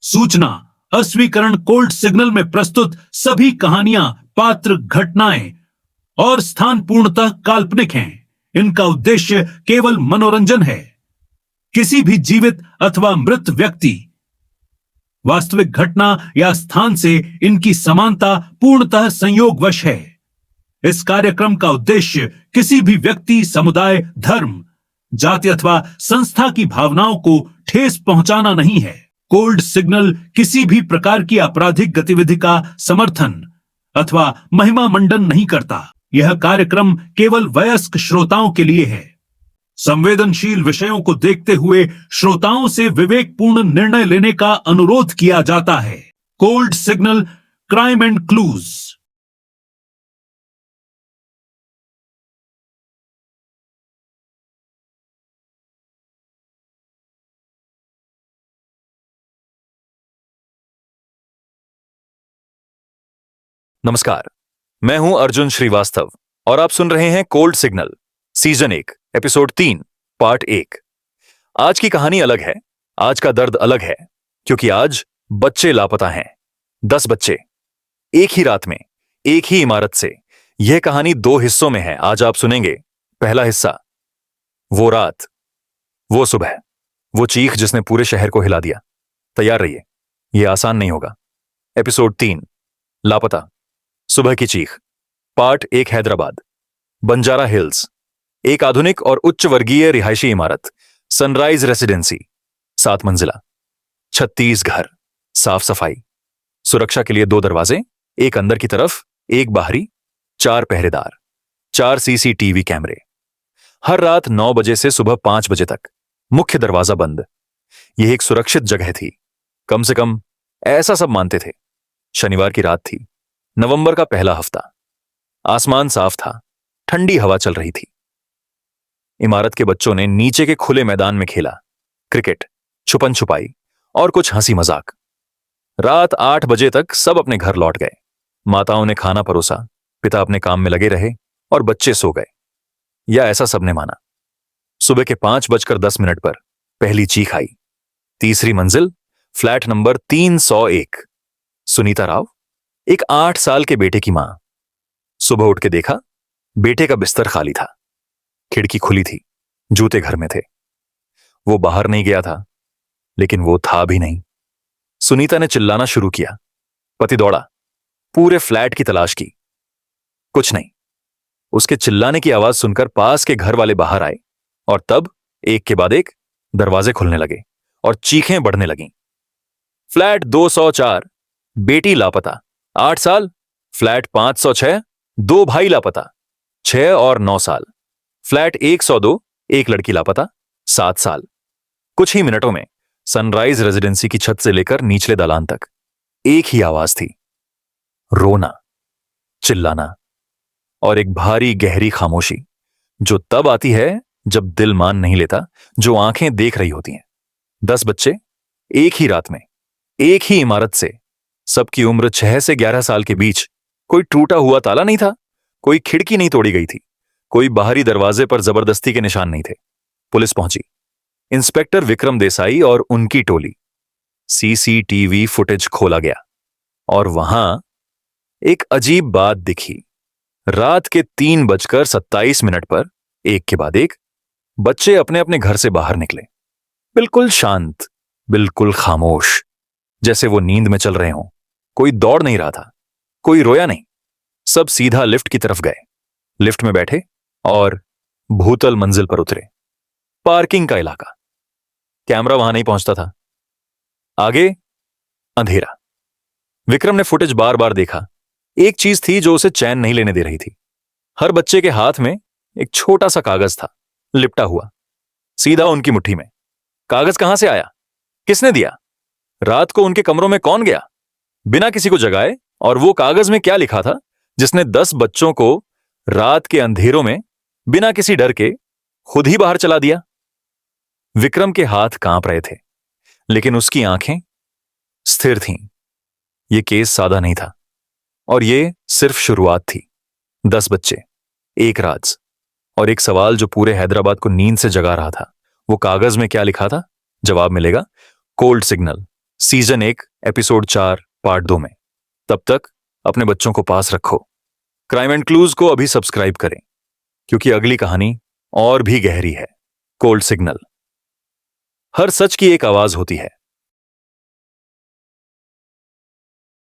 सूचना अस्वीकरण cold signal में प्रस्तुत सभी कहानियां, पात्र, घटनाएं और स्थान पूर्णतः काल्पनिक हैं। इनका उद्देश्य केवल मनोरंजन है। किसी भी जीवित अथवा मृत व्यक्ति, वास्तविक घटना या स्थान से इनकी समानता पूर्णतः संयोगवश है। इस कार्यक्रम का उद्देश्य किसी भी व्यक्ति, समुदाय, धर्म, जाति अथवा संस्था की भावनाओं को ठेस पहुंचाना नहीं है। कोल्ड सिग्नल किसी भी प्रकार की आपराधिक गतिविधि का समर्थन अथवा महिमा मंडन नहीं करता। यह कार्यक्रम केवल वयस्क श्रोताओं के लिए है। संवेदनशील विषयों को देखते हुए श्रोताओं से विवेकपूर्ण निर्णय लेने का अनुरोध किया जाता है। Cold signal, crime and clues. नमस्कार, मैं हूं अर्जुन श्रीवास्तव और आप सुन रहे हैं cold signal season 1 episode 3 part 1। आज की कहानी अलग है, आज का दर्द अलग है, क्योंकि आज बच्चे लापता हैं। 10 बच्चे एक ही रात में, एक ही इमारत से। यह कहानी 2 हिस्सों में है। आज आप सुनेंगे पहला हिस्सा, वो रात, वो सुबह, वो चीख जिसने पूरे शहर को हिला दिया। तैयार रहिए, यह आसान नहीं होगा। एपिसोड 3 लापता, सुबह की चीख। Part 1 Hyderabad, Banjara hills. एक आधुनिक और उच्च वर्गीय रिहायशी इमारत, सनराइज रेसिडेंसी, 7 मंजिला, 36 घर, साफ सफाई, सुरक्षा के लिए 2 दरवाजे, एक अंदर की तरफ, एक बाहरी, 4 पहरेदार, 4 सीसीटीवी कैमरे। हर रात 9 बजे से सुबह 5 बजे तक मुख्य दरवाजा बंद। यह एक सुरक्षित जगह थी, कम से कम ऐसा सब मानते थे। शनिवार की रात थी, नवंबर का पहला हफ्ता। आसमान साफ था, ठंडी हवा चल रही थी। इमारत के बच्चों ने नीचे के खुले मैदान में खेला, क्रिकेट, छुपन छुपाई और कुछ हंसी मजाक। रात 8 बजे तक सब अपने घर लौट गए। माताओं ने खाना परोसा, पिता अपने काम में लगे रहे और बच्चे सो गए, या ऐसा सबने माना। सुबह के 5:10 पर पहली चीख आई। तीसरी मंजिल, फ्लैट नंबर 301। सुनीता राव, एक 8 साल के बेटे की मां। सुबह उठ के देखा, बेटे का बिस्तर खाली था, खिड़की खुली थी, जूते घर में थे। वो बाहर नहीं गया था, लेकिन वो था भी नहीं। सुनीता ने चिल्लाना शुरू किया। पति दौड़ा, पूरे फ्लैट की तलाश की, कुछ नहीं। उसके चिल्लाने की आवाज सुनकर पास के घर वाले बाहर आए और तब एक के बाद एक दरवाजे खुलने लगे और चीखें बढ़ने लगीं। फ्लैट 204, बेटी लापता, 8 साल। फ्लैट 506, 2 भाई लापता, 6 और 9 साल। फ्लैट 102, एक लड़की लापता, 7 साल। कुछ ही मिनटों में सनराइज रेजिडेंसी की छत से लेकर निचले दालान तक एक ही आवाज थी, रोना, चिल्लाना और एक भारी गहरी खामोशी, जो तब आती है जब दिल मान नहीं लेता, जो आंखें देख रही होती हैं। 10 बच्चे एक ही रात में, एक ही इमारत से, सबकी उम्र 6 से 11 साल के बीच। कोई टूटा हुआ ताला नहीं था, कोई खिड़की नहीं तोड़ी गई थी, कोई बाहरी दरवाजे पर जबरदस्ती के निशान नहीं थे। पुलिस पहुंची, इंस्पेक्टर विक्रम देसाई और उनकी टोली। सीसीटीवी फुटेज खोला गया और वहां एक अजीब बात दिखी। रात के 3:27 पर एक के बाद एक बच्चे अपने अपने घर से बाहर निकले, बिल्कुल शांत, बिल्कुल खामोश, जैसे वो नींद में चल रहे हों। कोई दौड़ नहीं रहा था, कोई रोया नहीं। सब सीधा लिफ्ट की तरफ गए, लिफ्ट में बैठे और भूतल मंजिल पर उतरे। पार्किंग का इलाका, कैमरा वहां नहीं पहुंचता था। आगे अंधेरा। विक्रम ने फुटेज बार बार देखा। एक चीज थी जो उसे चैन नहीं लेने दे रही थी। हर बच्चे के हाथ में एक छोटा सा कागज था, लिपटा हुआ, सीधा उनकी मुट्ठी में। कागज कहां से आया? किसने दिया? रात को उनके कमरों में कौन गया बिना किसी को जगाए? और वो कागज में क्या लिखा था जिसने 10 बच्चों को रात के अंधेरों में बिना किसी डर के खुद ही बाहर चला दिया? विक्रम के हाथ कांप रहे थे, लेकिन उसकी आंखें स्थिर थीं। यह केस सादा नहीं था और यह सिर्फ शुरुआत थी। 10 बच्चे, एक राज और एक सवाल जो पूरे हैदराबाद को नींद से जगा रहा था। वो कागज में क्या लिखा था? जवाब मिलेगा cold signal season 1 episode 4 part 2 में। तब तक अपने बच्चों को पास रखो। क्राइम एंड क्लूज को अभी सब्सक्राइब करें, क्योंकि अगली कहानी और भी गहरी है। Cold signal. हर सच की एक आवाज होती है,